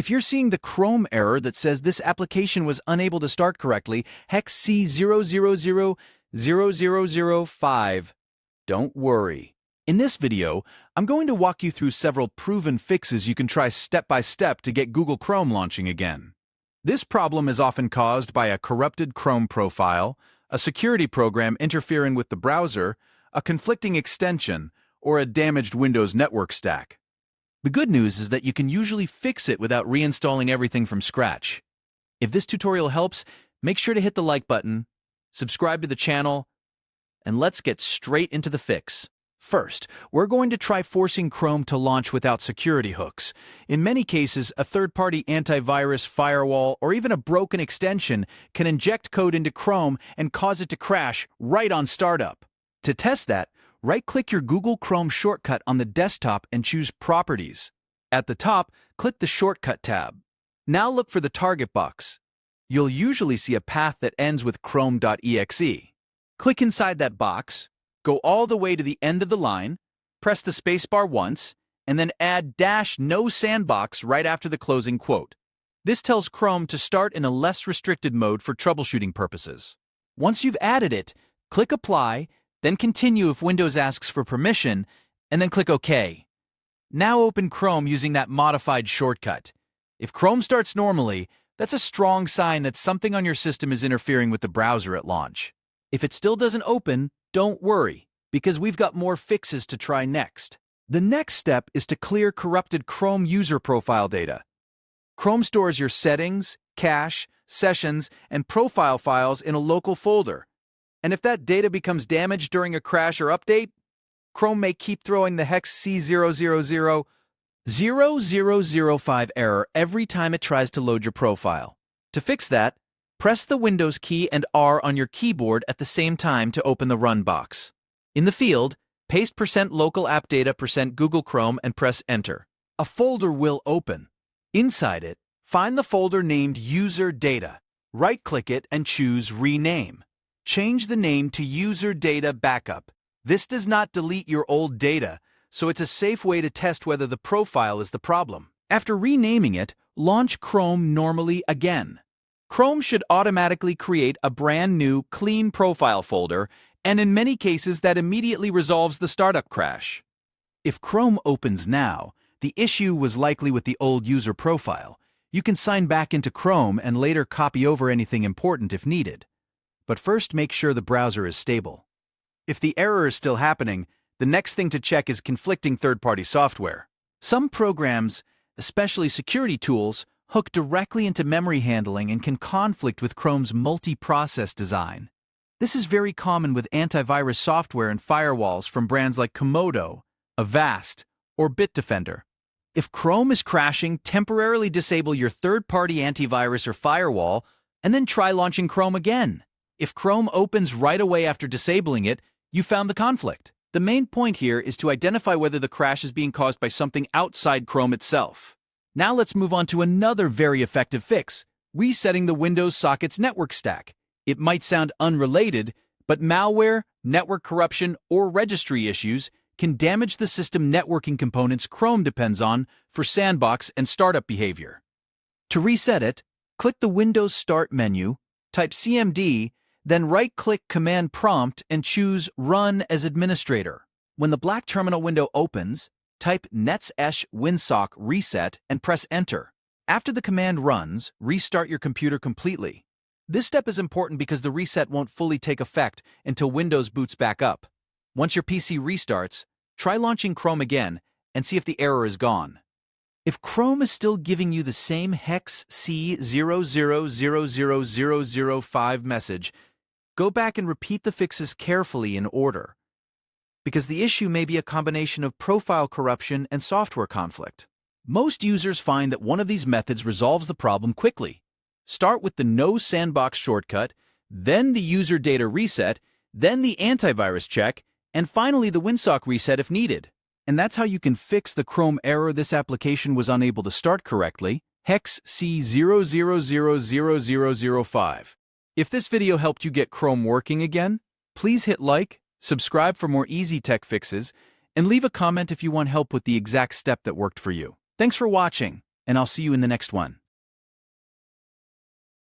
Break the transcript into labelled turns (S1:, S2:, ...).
S1: If you're seeing the Chrome error that says this application was unable to start correctly, hex C0000005, don't worry. In this video, I'm going to walk you through several proven fixes you can try step by step to get Google Chrome launching again. This problem is often caused by a corrupted Chrome profile, a security program interfering with the browser, a conflicting extension, or a damaged Windows network stack. The good news is that you can usually fix it without reinstalling everything from scratch. If this tutorial helps, make sure to hit the like button, subscribe to the channel, and let's get straight into the fix. First, we're going to try forcing Chrome to launch without security hooks. In many cases, a third-party antivirus, firewall, or even a broken extension can inject code into Chrome and cause it to crash right on startup. To test that, right-click your Google Chrome shortcut on the desktop and choose Properties. At the top, click the Shortcut tab. Now look for the target box. You'll usually see a path that ends with chrome.exe. Click inside that box, go all the way to the end of the line, press the spacebar once, and then add -no-sandbox right after the closing quote. This tells Chrome to start in a less restricted mode for troubleshooting purposes. Once you've added it, click Apply, then Continue if Windows asks for permission, and then click OK. Now open Chrome using that modified shortcut. If Chrome starts normally, that's a strong sign that something on your system is interfering with the browser at launch. If it still doesn't open, don't worry, because we've got more fixes to try next. The next step is to clear corrupted Chrome user profile data. Chrome stores your settings, cache, sessions, and profile files in a local folder. And if that data becomes damaged during a crash or update, Chrome may keep throwing the hex C0000005 error every time it tries to load your profile. To fix that, press the Windows key and R on your keyboard at the same time to open the Run box. In the field, paste %local app data %Google Chrome and press Enter. A folder will open. Inside it, find the folder named User Data. Right-click it and choose Rename. Change the name to User Data Backup. This does not delete your old data, so it's a safe way to test whether the profile is the problem. After renaming it, launch Chrome normally again. Chrome should automatically create a brand new, clean profile folder, and in many cases that immediately resolves the startup crash. If Chrome opens now, the issue was likely with the old user profile. You can sign back into Chrome and later copy over anything important if needed. But first, make sure the browser is stable. If the error is still happening, the next thing to check is conflicting third-party software. Some programs, especially security tools, hook directly into memory handling and can conflict with Chrome's multi-process design. This is very common with antivirus software and firewalls from brands like Komodo, Avast, or Bitdefender. If Chrome is crashing, temporarily disable your third-party antivirus or firewall, and then try launching Chrome again. If Chrome opens right away after disabling it, you found the conflict. The main point here is to identify whether the crash is being caused by something outside Chrome itself. Now let's move on to another very effective fix, resetting the Windows socket's network stack. It might sound unrelated, but malware, network corruption, or registry issues can damage the system networking components Chrome depends on for sandbox and startup behavior. To reset it, click the Windows Start menu, type CMD, then right-click Command Prompt and choose Run as Administrator. When the black terminal window opens, type Winsock reset and press Enter. After the command runs, restart your computer completely. This step is important because the reset won't fully take effect until Windows boots back up. Once your PC restarts, try launching Chrome again and see if the error is gone. If Chrome is still giving you the same hex C0000005 message, go back and repeat the fixes carefully in order, because the issue may be a combination of profile corruption and software conflict. Most users find that one of these methods resolves the problem quickly. Start with the no-sandbox shortcut, then the user data reset, then the antivirus check, and finally the Winsock reset if needed. And that's how you can fix the Chrome error this application was unable to start correctly, hex C0000005. If this video helped you get Chrome working again, please hit like, subscribe for more easy tech fixes, and leave a comment if you want help with the exact step that worked for you. Thanks for watching. and I'll see you in the next one.